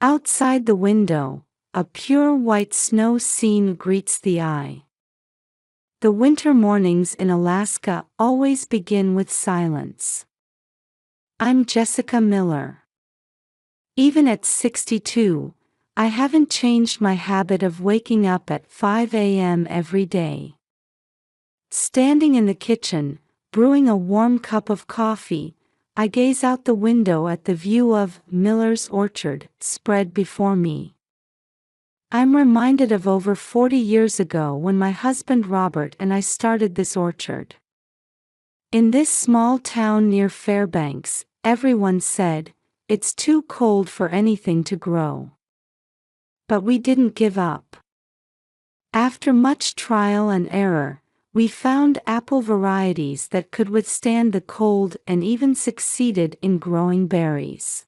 Outside the window, a pure white snow scene greets the eye. The winter mornings in Alaska always begin with silence. I'm Jessica Miller. Even at 62, I haven't changed my habit of waking up at 5 a.m. every day. Standing in the kitchen, brewing a warm cup of coffee, I gaze out the window at the view of Miller's orchard spread before me. I'm reminded of over 40 years ago when my husband Robert and I started this orchard. In this small town near Fairbanks, everyone said, "It's too cold for anything to grow." But we didn't give up. After much trial and error, we found apple varieties that could withstand the cold and even succeeded in growing berries.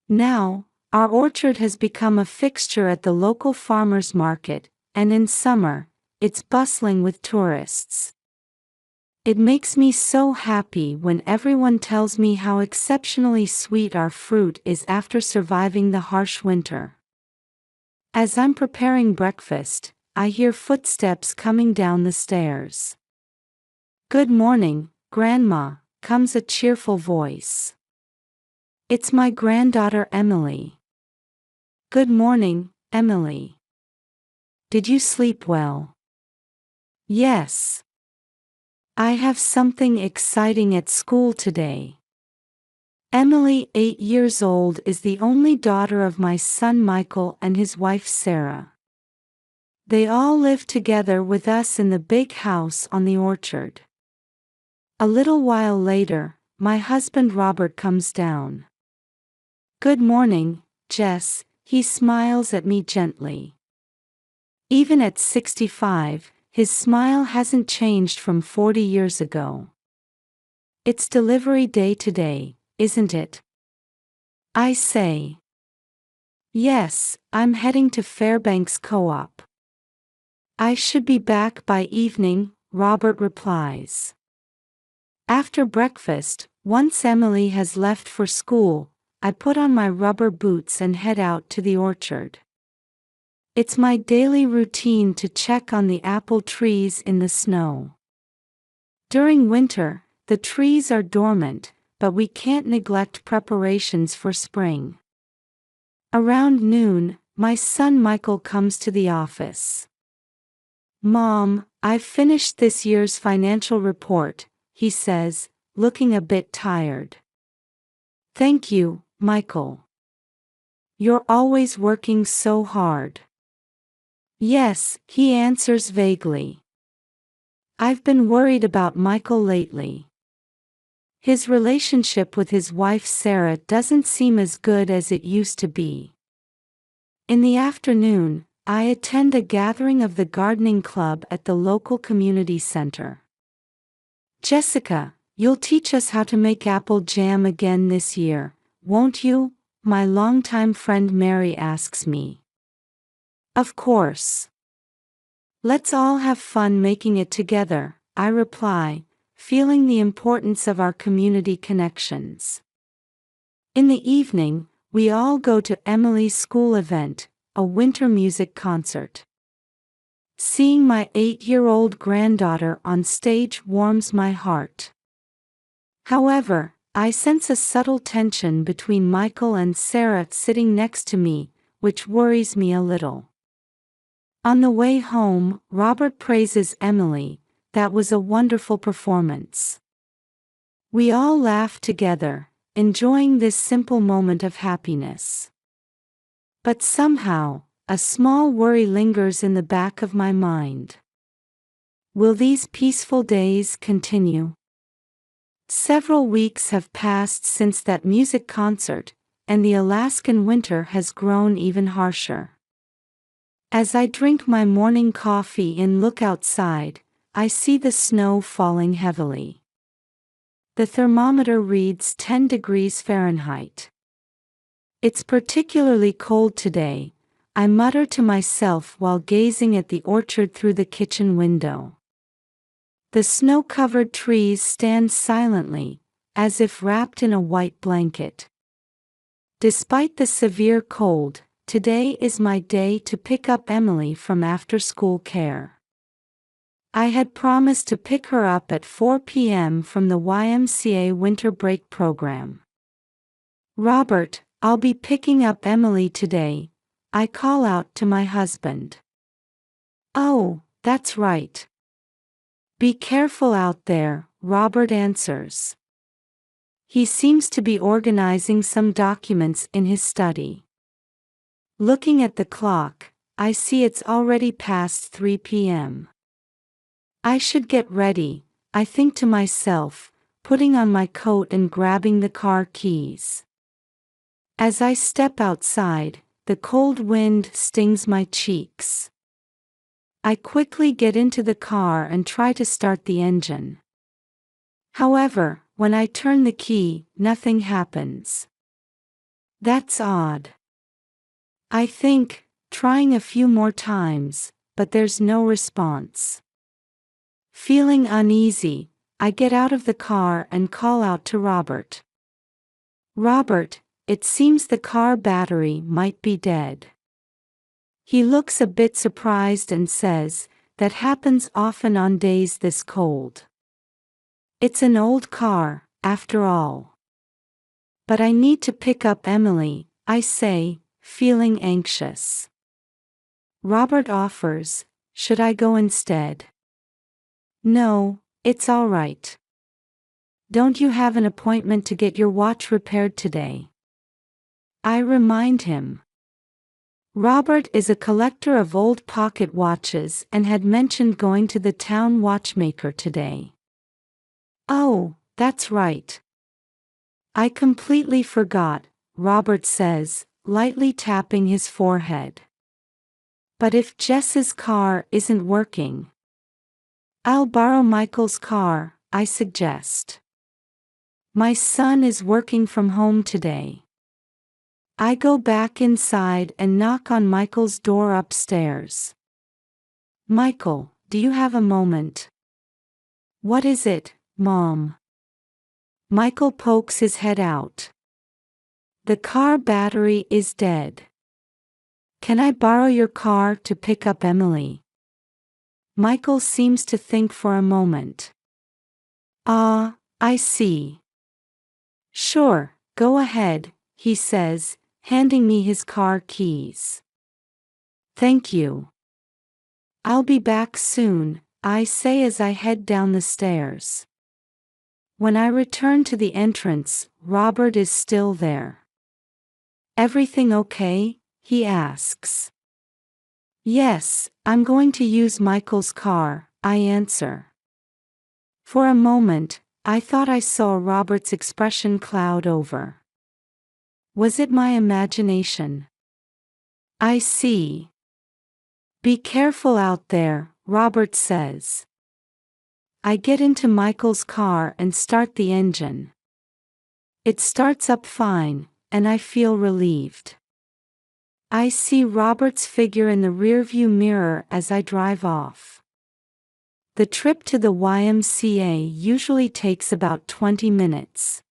Now, our orchard has become a fixture at the local farmers market, and in summer, it's bustling with tourists. It makes me so happy when everyone tells me how exceptionally sweet our fruit is after surviving the harsh winter. As I'm preparing breakfast, I hear footsteps coming down the stairs. "Good morning, Grandma," comes a cheerful voice. It's my granddaughter Emily. "Good morning, Emily. Did you sleep well?" "Yes. I have something exciting at school today." Emily, 8 years old, is the only daughter of my son Michael and his wife Sarah. They all live together with us in the big house on the orchard. A little while later, my husband Robert comes down. "Good morning, Jess," he smiles at me gently. Even at 65, his smile hasn't changed from 40 years ago. "It's delivery day today, isn't it?" I say. "Yes, I'm heading to Fairbanks Co-op." "I should be back by evening," Robert replies. After breakfast, once Emily has left for school, I put on my rubber boots and head out to the orchard. It's my daily routine to check on the apple trees in the snow. During winter, the trees are dormant, but we can't neglect preparations for spring. Around noon, my son Michael comes to the office. "Mom, I've finished this year's financial report," he says, looking a bit tired. "Thank you, Michael. You're always working so hard." "Yes," he answers vaguely. I've been worried about Michael lately. His relationship with his wife Sarah doesn't seem as good as it used to be. In the afternoon, I attend a gathering of the gardening club at the local community center. "Jessica, you'll teach us how to make apple jam again this year, won't you?" my longtime friend Mary asks me. "Of course. Let's all have fun making it together," I reply, feeling the importance of our community connections. In the evening, we all go to Emily's school event, a winter music concert. Seeing my 8-year-old granddaughter on stage warms my heart. However, I sense a subtle tension between Michael and Sarah sitting next to me, which worries me a little. On the way home, Robert praises Emily, "That was a wonderful performance." We all laugh together, enjoying this simple moment of happiness. But somehow, a small worry lingers in the back of my mind. Will these peaceful days continue? Several weeks have passed since that music concert, and the Alaskan winter has grown even harsher. As I drink my morning coffee and look outside, I see the snow falling heavily. The thermometer reads 10 degrees Fahrenheit. "It's particularly cold today," I mutter to myself while gazing at the orchard through the kitchen window. The snow-covered trees stand silently, as if wrapped in a white blanket. Despite the severe cold, today is my day to pick up Emily from after-school care. I had promised to pick her up at 4 p.m. from the YMCA winter break program. Robert, I'll be picking up Emily today, I call out to my husband. Oh, that's right. Be careful out there, Robert answers. He seems to be organizing some documents in his study. Looking at the clock, I see it's already past 3 p.m. I should get ready, I think to myself, putting on my coat and grabbing the car keys. As I step outside, the cold wind stings my cheeks. I quickly get into the car and try to start the engine. However, when I turn the key, nothing happens. That's odd. I think, trying a few more times, but there's no response. Feeling uneasy, I get out of the car and call out to Robert. Robert, it seems the car battery might be dead. He looks a bit surprised and says, that happens often on days this cold. It's an old car, after all. But I need to pick up Emily, I say, feeling anxious. Robert offers, should I go instead? No, it's all right. Don't you have an appointment to get your watch repaired today? I remind him. Robert is a collector of old pocket watches and had mentioned going to the town watchmaker today. Oh, that's right. I completely forgot, Robert says, lightly tapping his forehead. But if Jess's car isn't working, I'll borrow Michael's car, I suggest. My son is working from home today. I go back inside and knock on Michael's door upstairs. Michael, do you have a moment? What is it, Mom? Michael pokes his head out. The car battery is dead. Can I borrow your car to pick up Emily? Michael seems to think for a moment. Ah, I see. Sure, go ahead, he says, handing me his car keys. Thank you. I'll be back soon, I say as I head down the stairs. When I return to the entrance, Robert is still there. Everything okay? He asks. Yes, I'm going to use Michael's car, I answer. For a moment, I thought I saw Robert's expression cloud over. Was it my imagination? I see. Be careful out there, Robert says. I get into Michael's car and start the engine. It starts up fine, and I feel relieved. I see Robert's figure in the rearview mirror as I drive off. The trip to the YMCA usually takes about 20 minutes.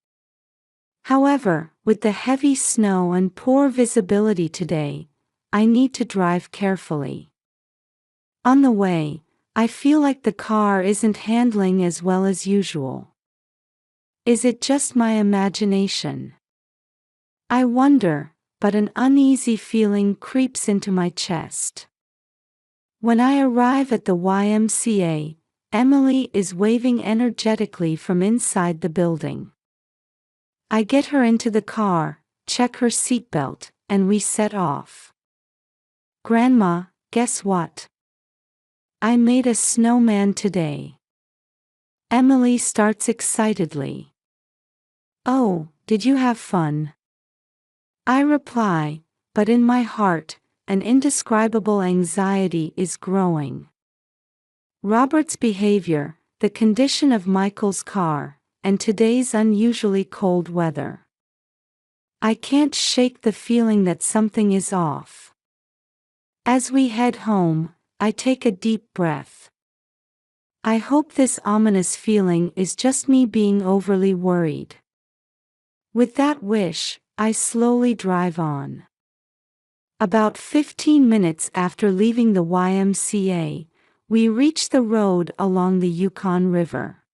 However, with the heavy snow and poor visibility today, I need to drive carefully. On the way, I feel like the car isn't handling as well as usual. Is it just my imagination? I wonder, but an uneasy feeling creeps into my chest. When I arrive at the YMCA, Emily is waving energetically from inside the building. I get her into the car, check her seatbelt, and we set off. Grandma, guess what? I made a snowman today. Emily starts excitedly. Oh, did you have fun? I reply, but in my heart, an indescribable anxiety is growing. Robert's behavior, the condition of Michael's car, and today's unusually cold weather. I can't shake the feeling that something is off. As we head home, I take a deep breath. I hope this ominous feeling is just me being overly worried. With that wish, I slowly drive on. About 15 minutes after leaving the YMCA, we reach the road along the Yukon River.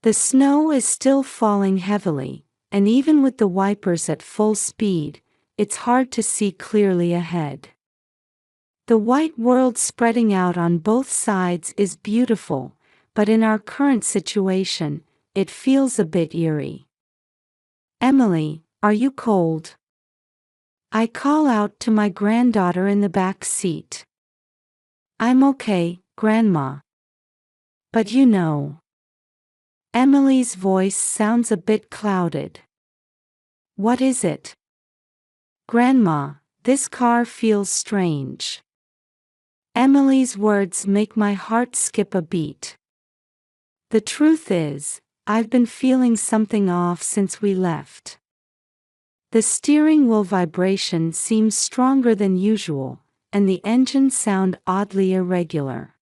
The snow is still falling heavily, and even with the wipers at full speed, it's hard to see clearly ahead. The white world spreading out on both sides is beautiful, but in our current situation, it feels a bit eerie. "Emily, are you cold?" I call out to my granddaughter in the back seat. "I'm okay, Grandma. But you know." Emily's voice sounds a bit clouded. "What is it?" "Grandma, this car feels strange." Emily's words make my heart skip a beat. The truth is, I've been feeling something off since we left. The steering wheel vibration seems stronger than usual, and the engines sound oddly irregular.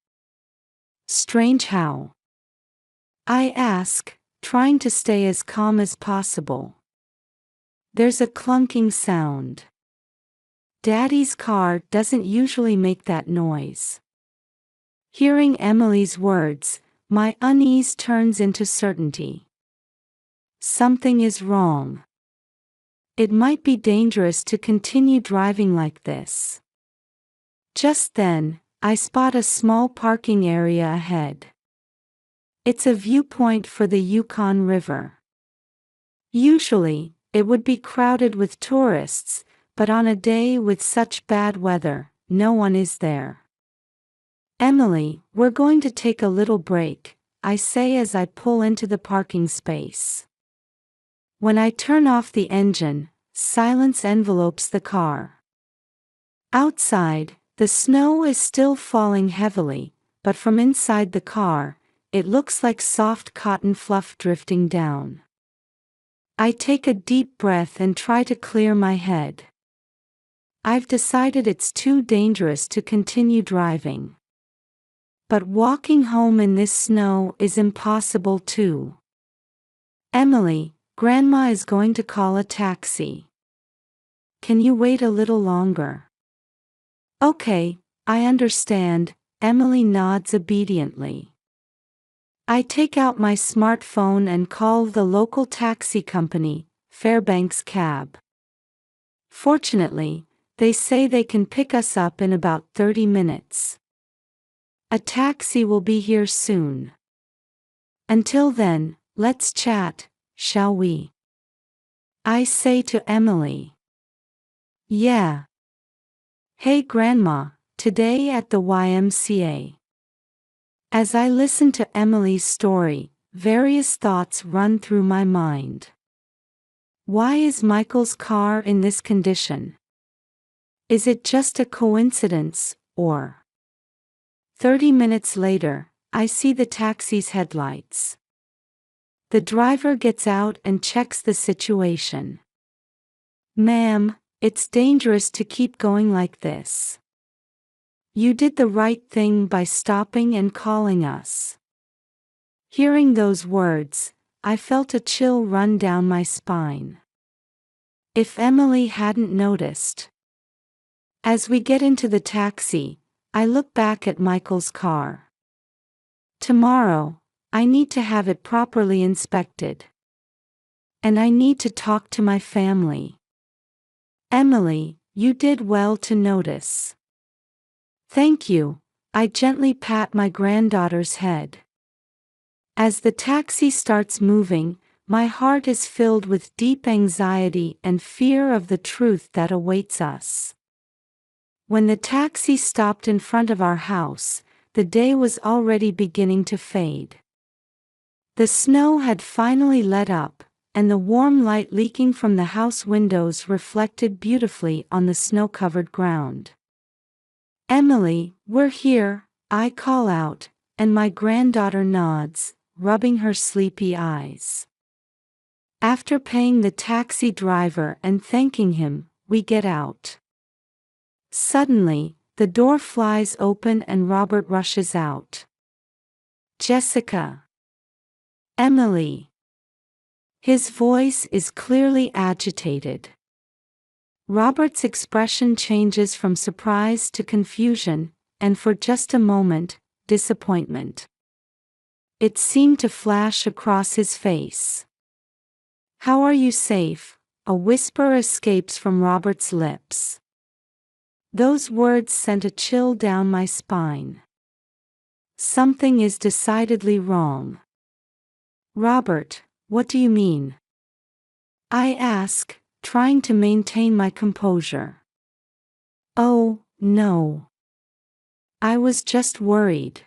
"Strange how?" I ask, trying to stay as calm as possible. "There's a clunking sound. Daddy's car doesn't usually make that noise." Hearing Emily's words, my unease turns into certainty. Something is wrong. It might be dangerous to continue driving like this. Just then, I spot a small parking area ahead. It's a viewpoint for the Yukon River. Usually, it would be crowded with tourists, but on a day with such bad weather, no one is there. "Emily, we're going to take a little break," I say as I pull into the parking space. When I turn off the engine, silence envelopes the car. Outside, the snow is still falling heavily, but from inside the car, it looks like soft cotton fluff drifting down. I take a deep breath and try to clear my head. I've decided it's too dangerous to continue driving. But walking home in this snow is impossible too. "Emily, Grandma is going to call a taxi. Can you wait a little longer?" "Okay, I understand," Emily nods obediently. I take out my smartphone and call the local taxi company, Fairbanks Cab. Fortunately, they say they can pick us up in about 30 minutes. A taxi will be here soon. Until then, let's chat, shall we? I say to Emily. "Yeah. Hey Grandma, today at the YMCA." As I listen to Emily's story, various thoughts run through my mind. Why is Michael's car in this condition? Is it just a coincidence, or? 30 minutes later, I see the taxi's headlights. The driver gets out and checks the situation. "Ma'am, it's dangerous to keep going like this. You did the right thing by stopping and calling us." Hearing those words, I felt a chill run down my spine. If Emily hadn't noticed. As we get into the taxi, I look back at Michael's car. Tomorrow, I need to have it properly inspected. And I need to talk to my family. "Emily, you did well to notice." "Thank you," I gently pat my granddaughter's head. As the taxi starts moving, my heart is filled with deep anxiety and fear of the truth that awaits us. When the taxi stopped in front of our house, the day was already beginning to fade. The snow had finally let up, and the warm light leaking from the house windows reflected beautifully on the snow-covered ground. "Emily, we're here," I call out, and my granddaughter nods, rubbing her sleepy eyes. After paying the taxi driver and thanking him, we get out. Suddenly, the door flies open and Robert rushes out. "Jessica." "Emily." His voice is clearly agitated. Robert's expression changes from surprise to confusion, and for just a moment, disappointment. It seemed to flash across his face. "How are you safe?" a whisper escapes from Robert's lips. Those words sent a chill down my spine. Something is decidedly wrong. "Robert, what do you mean?" I ask, trying to maintain my composure. "Oh, no. I was just worried."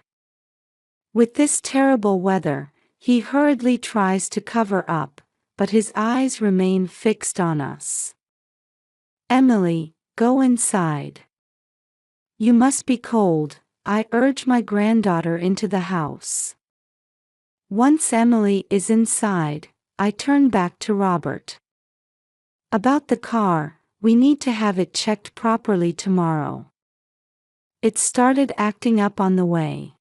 With this terrible weather, he hurriedly tries to cover up, but his eyes remain fixed on us. "Emily, go inside. You must be cold," I urge my granddaughter into the house. Once Emily is inside, I turn back to Robert. "About the car, we need to have it checked properly tomorrow. It started acting up on the way."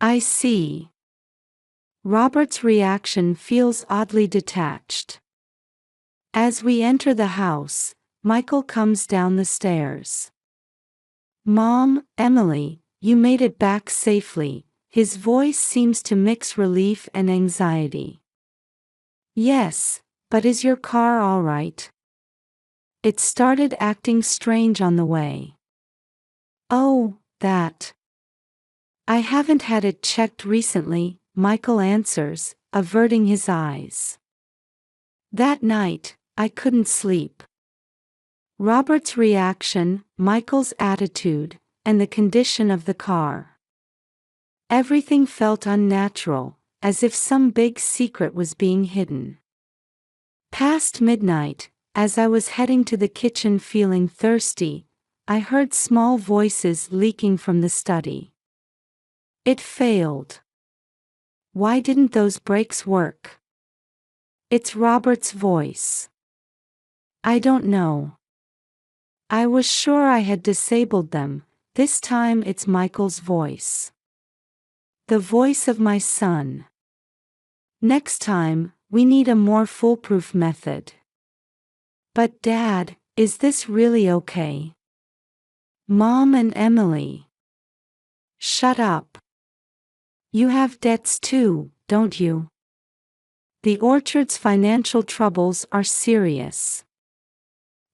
"I see." Robert's reaction feels oddly detached. As we enter the house, Michael comes down the stairs. "Mom, Emily, you made it back safely." His voice seems to mix relief and anxiety. "Yes, but is your car all right? It started acting strange on the way." "Oh, that. I haven't had it checked recently," Michael answers, averting his eyes. "That night, I couldn't sleep." Robert's reaction, Michael's attitude, and the condition of the car. Everything felt unnatural, as if some big secret was being hidden. Past midnight, as I was heading to the kitchen feeling thirsty, I heard small voices leaking from the study. It failed. Why didn't those brakes work? It's Robert's voice. I don't know. I was sure I had disabled them. This time it's Michael's voice. The voice of my son. Next time, we need a more foolproof method. "But Dad, is this really okay?" "Mom and Emily." "Shut up. You have debts too, don't you?" The orchard's financial troubles are serious.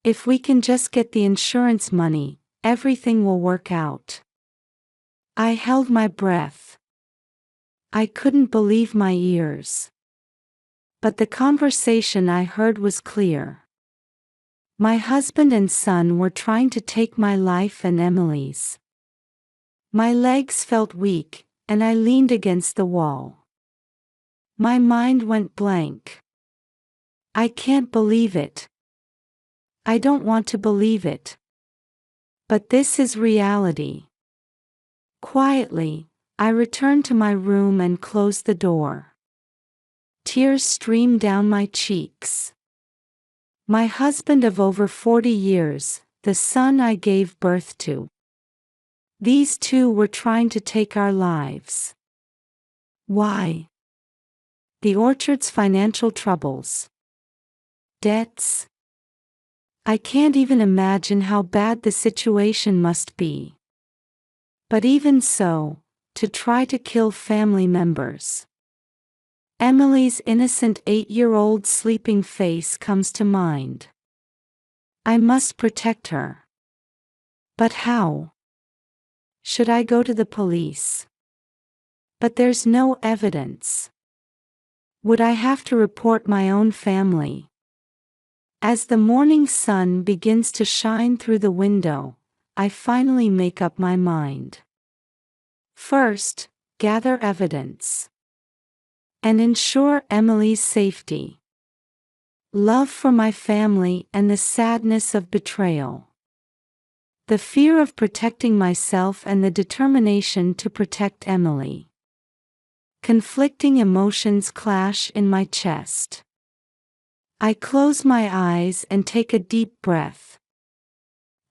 If we can just get the insurance money, everything will work out. I held my breath. I couldn't believe my ears. But the conversation I heard was clear. My husband and son were trying to take my life and Emily's. My legs felt weak, and I leaned against the wall. My mind went blank. I can't believe it. I don't want to believe it. But this is reality. Quietly, I returned to my room and closed the door. Tears streamed down my cheeks. My husband of over 40 years, the son I gave birth to. These two were trying to take our lives. Why? The orchard's financial troubles. Debts. I can't even imagine how bad the situation must be. But even so, to try to kill family members. Emily's innocent 8-year-old sleeping face comes to mind. I must protect her. But how? Should I go to the police? But there's no evidence. Would I have to report my own family? As the morning sun begins to shine through the window, I finally make up my mind. First, gather evidence. And ensure Emily's safety. Love for my family and the sadness of betrayal. The fear of protecting myself and the determination to protect Emily. Conflicting emotions clash in my chest. I close my eyes and take a deep breath.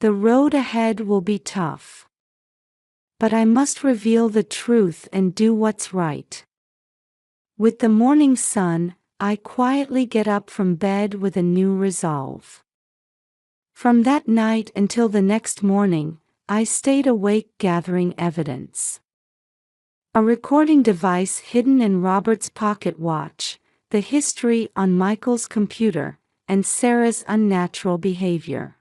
The road ahead will be tough. But I must reveal the truth and do what's right. With the morning sun, I quietly get up from bed with a new resolve. From that night until the next morning, I stayed awake gathering evidence. A recording device hidden in Robert's pocket watch, the history on Michael's computer, and Sarah's unnatural behavior.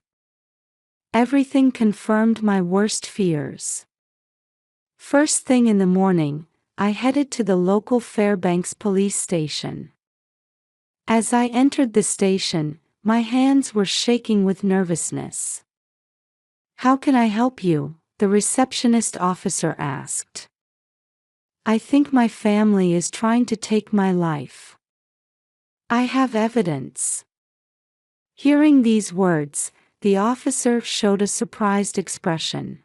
Everything confirmed my worst fears. First thing in the morning, I headed to the local Fairbanks police station. As I entered the station, my hands were shaking with nervousness. "How can I help you?" the receptionist officer asked. "I think my family is trying to take my life. I have evidence." Hearing these words, the officer showed a surprised expression.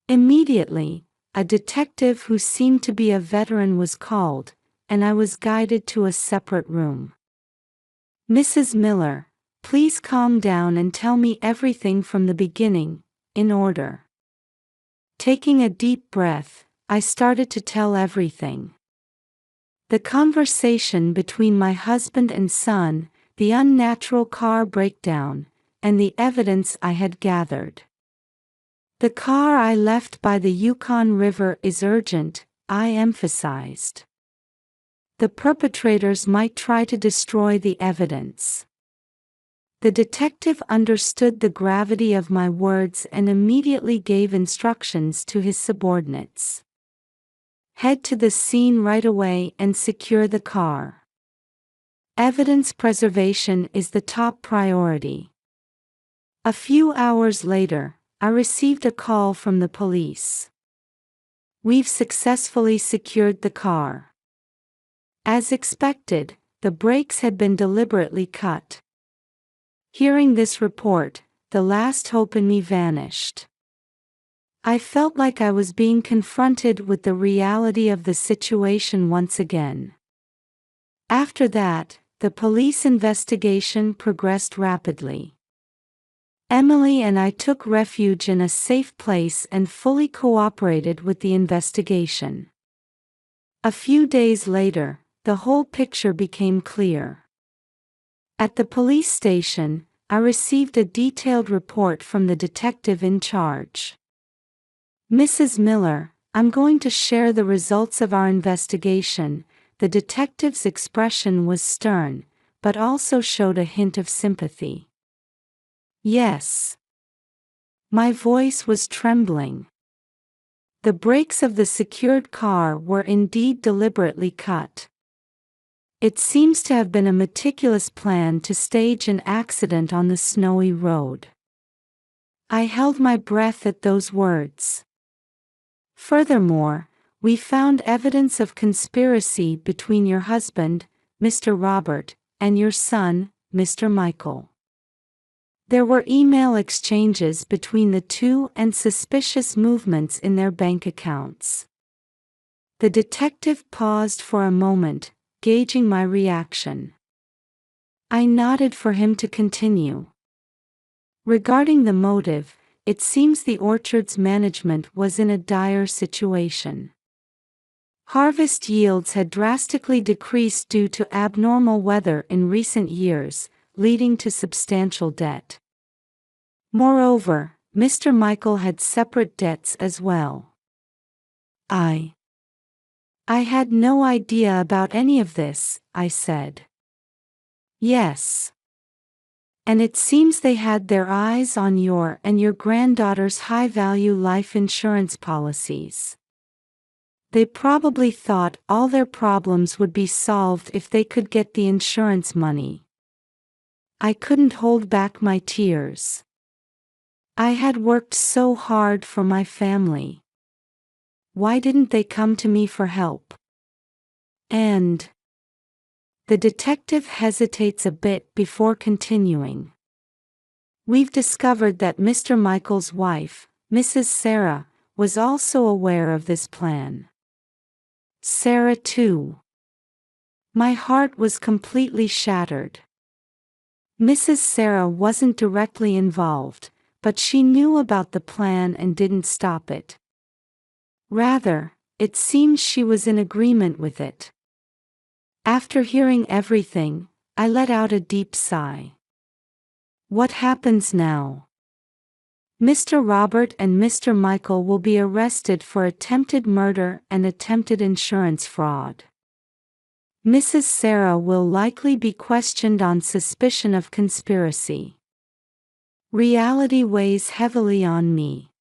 Immediately, a detective who seemed to be a veteran was called, and I was guided to a separate room. "Mrs. Miller, please calm down and tell me everything from the beginning, in order." Taking a deep breath, I started to tell everything. The conversation between my husband and son, the unnatural car breakdown, and the evidence I had gathered. "The car I left by the Yukon River is urgent," I emphasized. "The perpetrators might try to destroy the evidence." The detective understood the gravity of my words and immediately gave instructions to his subordinates. "Head to the scene right away and secure the car. Evidence preservation is the top priority." A few hours later, I received a call from the police. "We've successfully secured the car." As expected, the brakes had been deliberately cut. Hearing this report, the last hope in me vanished. I felt like I was being confronted with the reality of the situation once again. After that, the police investigation progressed rapidly. Emily and I took refuge in a safe place and fully cooperated with the investigation. A few days later, the whole picture became clear. At the police station, I received a detailed report from the detective in charge. "Mrs. Miller, I'm going to share the results of our investigation." The detective's expression was stern, but also showed a hint of sympathy. "Yes." My voice was trembling. The brakes of the secured car were indeed deliberately cut. It seems to have been a meticulous plan to stage an accident on the snowy road. I held my breath at those words. "Furthermore, we found evidence of conspiracy between your husband, Mr. Robert, and your son, Mr. Michael. There were email exchanges between the two and suspicious movements in their bank accounts." The detective paused for a moment, gauging my reaction. I nodded for him to continue. "Regarding the motive, it seems the orchard's management was in a dire situation. Harvest yields had drastically decreased due to abnormal weather in recent years, leading to substantial debt. Moreover, Mr. Michael had separate debts as well." I had no idea about any of this," I said. "Yes. And it seems they had their eyes on your and your granddaughter's high-value life insurance policies. They probably thought all their problems would be solved if they could get the insurance money." I couldn't hold back my tears. I had worked so hard for my family. Why didn't they come to me for help? And the detective hesitates a bit before continuing. "We've discovered that Mr. Michael's wife, Mrs. Sarah, was also aware of this plan." "Sarah too." My heart was completely shattered. Mrs. Sarah wasn't directly involved, but she knew about the plan and didn't stop it. Rather, it seems she was in agreement with it. After hearing everything, I let out a deep sigh. What happens now? Mr. Robert and Mr. Michael will be arrested for attempted murder and attempted insurance fraud. Mrs. Sarah will likely be questioned on suspicion of conspiracy. Reality weighs heavily on me.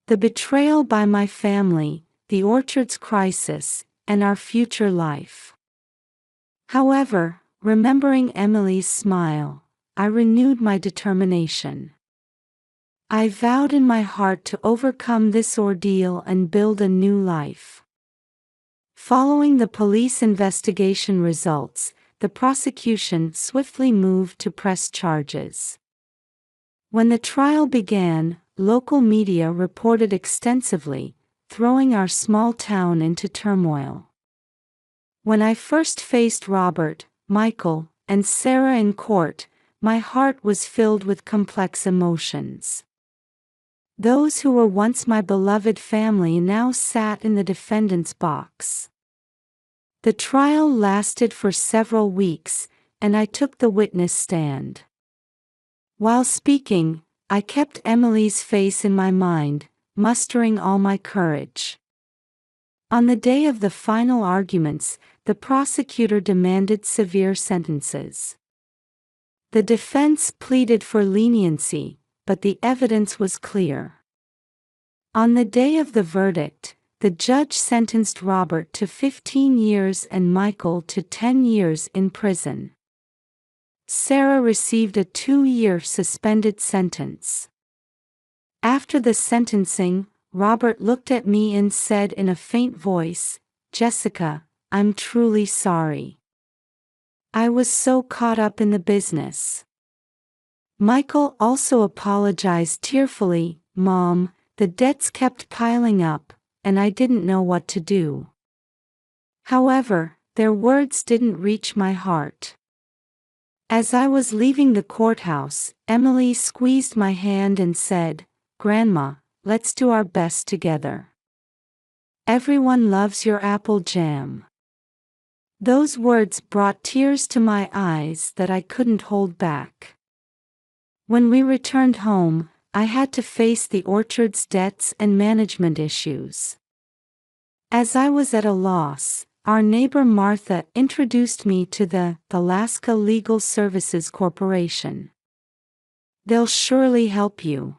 The betrayal by my family, the orchard's crisis, and our future life. However, remembering Emily's smile, I renewed my determination. I vowed in my heart to overcome this ordeal and build a new life. Following the police investigation results, the prosecution swiftly moved to press charges. When the trial began, local media reported extensively, throwing our small town into turmoil. When I first faced Robert, Michael, and Sarah in court, my heart was filled with complex emotions. Those who were once my beloved family now sat in the defendant's box. The trial lasted for several weeks, and I took the witness stand. While speaking, I kept Emily's face in my mind, mustering all my courage. On the day of the final arguments, the prosecutor demanded severe sentences. The defense pleaded for leniency, but the evidence was clear. On the day of the verdict, the judge sentenced Robert to 15 years and Michael to 10 years in prison. Sarah received a 2-year suspended sentence. After the sentencing, Robert looked at me and said in a faint voice, "Jessica, I'm truly sorry. I was so caught up in the business." Michael also apologized tearfully, "Mom, the debts kept piling up, and I didn't know what to do." However, their words didn't reach my heart. As I was leaving the courthouse, Emily squeezed my hand and said, "Grandma, let's do our best together. Everyone loves your apple jam." Those words brought tears to my eyes that I couldn't hold back. When we returned home, I had to face the orchard's debts and management issues. As I was at a loss, our neighbor Martha introduced me to the Alaska Legal Services Corporation. "They'll surely help you.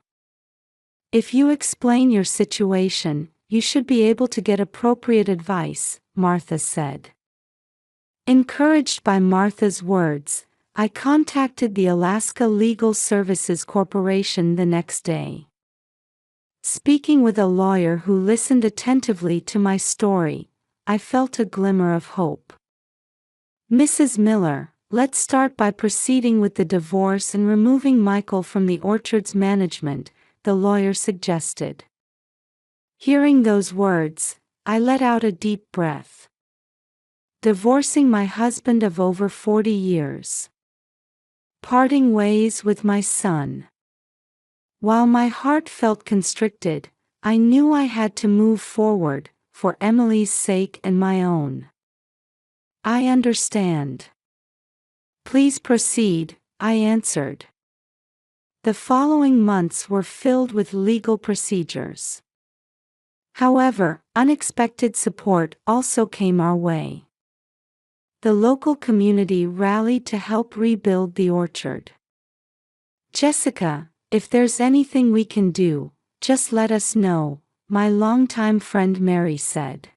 If you explain your situation, you should be able to get appropriate advice," Martha said. Encouraged by Martha's words, I contacted the Alaska Legal Services Corporation the next day. Speaking with a lawyer who listened attentively to my story, I felt a glimmer of hope. "Mrs. Miller, let's start by proceeding with the divorce and removing Michael from the orchard's management," the lawyer suggested. Hearing those words, I let out a deep breath. Divorcing my husband of over 40 years. Parting ways with my son. While my heart felt constricted, I knew I had to move forward, for Emily's sake and my own. "I understand. Please proceed," I answered. The following months were filled with legal procedures. However, unexpected support also came our way. The local community rallied to help rebuild the orchard. "Jessica, if there's anything we can do, just let us know," my longtime friend Mary said.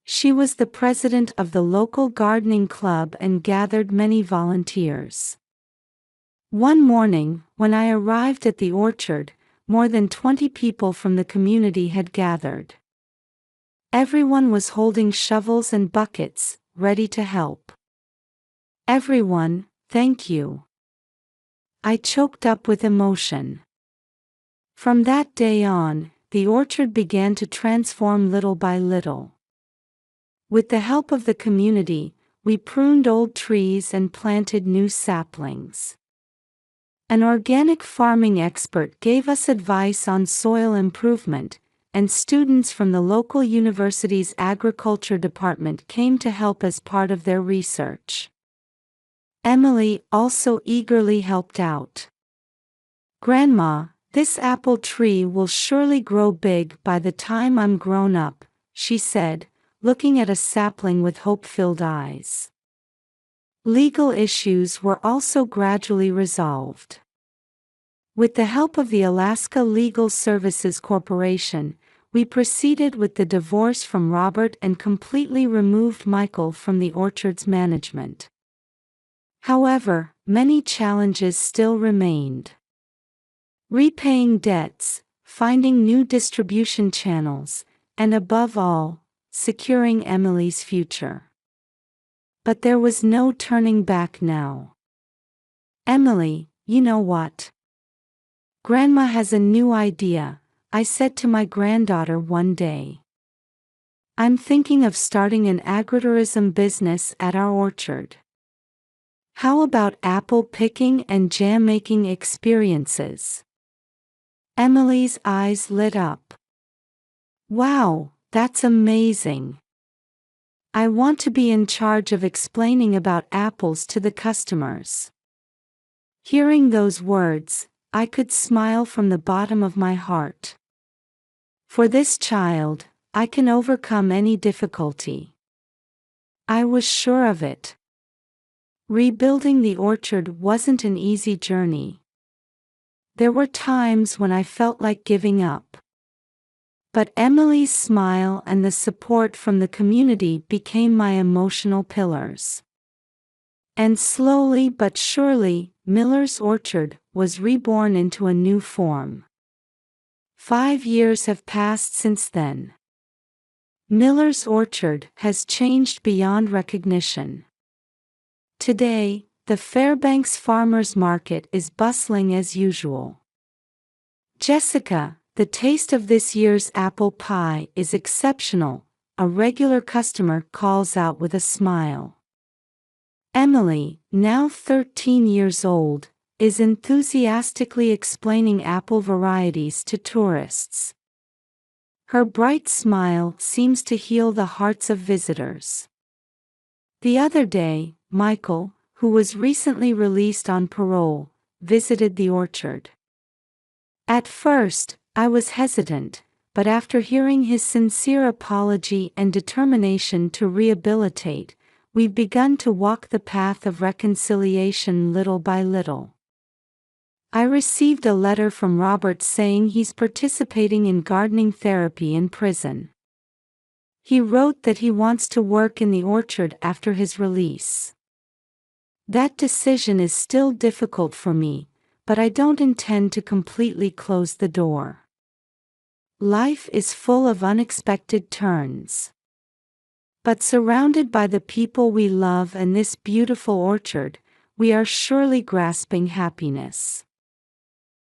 She was the president of the local gardening club and gathered many volunteers. One morning, when I arrived at the orchard, more than 20 people from the community had gathered. Everyone was holding shovels and buckets, ready to help. "Everyone, thank you." I choked up with emotion. From that day on, the orchard began to transform little by little. With the help of the community, we pruned old trees and planted new saplings. An organic farming expert gave us advice on soil improvement, and students from the local university's agriculture department came to help as part of their research. Emily also eagerly helped out. "Grandma, this apple tree will surely grow big by the time I'm grown up," she said, looking at a sapling with hope-filled eyes. Legal issues were also gradually resolved. With the help of the Alaska Legal Services Corporation, we proceeded with the divorce from Robert and completely removed Michael from the orchard's management. However, many challenges still remained. Repaying debts, finding new distribution channels, and above all, securing Emily's future. But there was no turning back now. "Emily, you know what? Grandma has a new idea," I said to my granddaughter one day. "I'm thinking of starting an agritourism business at our orchard. How about apple picking and jam making experiences?" Emily's eyes lit up. "Wow, that's amazing. I want to be in charge of explaining about apples to the customers." Hearing those words, I could smile from the bottom of my heart. For this child, I can overcome any difficulty. I was sure of it. Rebuilding the orchard wasn't an easy journey. There were times when I felt like giving up. But Emily's smile and the support from the community became my emotional pillars. And slowly but surely, Miller's Orchard was reborn into a new form. 5 years have passed since then. Miller's Orchard has changed beyond recognition. Today, the Fairbanks Farmers Market is bustling as usual. "Jessica, the taste of this year's apple pie is exceptional," a regular customer calls out with a smile. Emily, now 13 years old, is enthusiastically explaining apple varieties to tourists. Her bright smile seems to heal the hearts of visitors. The other day, Michael, who was recently released on parole, visited the orchard. At first, I was hesitant, but after hearing his sincere apology and determination to rehabilitate, we've begun to walk the path of reconciliation little by little. I received a letter from Robert saying he's participating in gardening therapy in prison. He wrote that he wants to work in the orchard after his release. That decision is still difficult for me, but I don't intend to completely close the door. Life is full of unexpected turns. But surrounded by the people we love and this beautiful orchard, we are surely grasping happiness.